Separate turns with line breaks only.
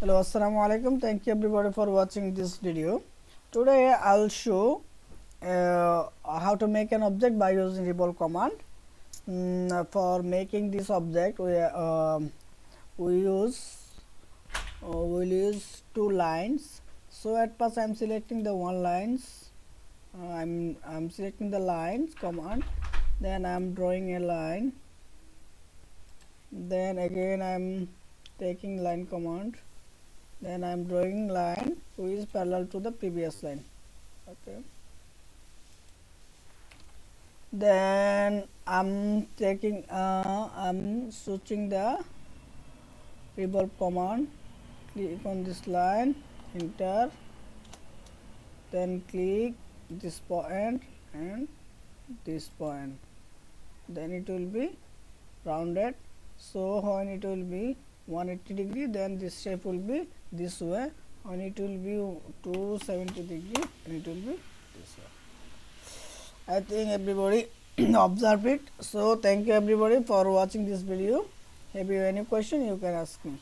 Hello, assalamu alaikum. Thank you everybody for watching this video. Today I'll show how to make an object by using Revolve command. For making this object, we'll use two lines. So at first I'm selecting the one lines. I'm selecting the lines command. Then I'm drawing a line. Then again I'm taking line command. Then I'm drawing line which is parallel to the previous line. Okay. Then I'm switching the Revolve command. Click on this line, enter, then click this point and this point. Then it will be rounded. So when it will be 180 degree, then this shape will be this way. When it will be 270 degree, and it will be this way. I think everybody observe it. So thank you everybody for watching this video. If you have any question, you can ask me.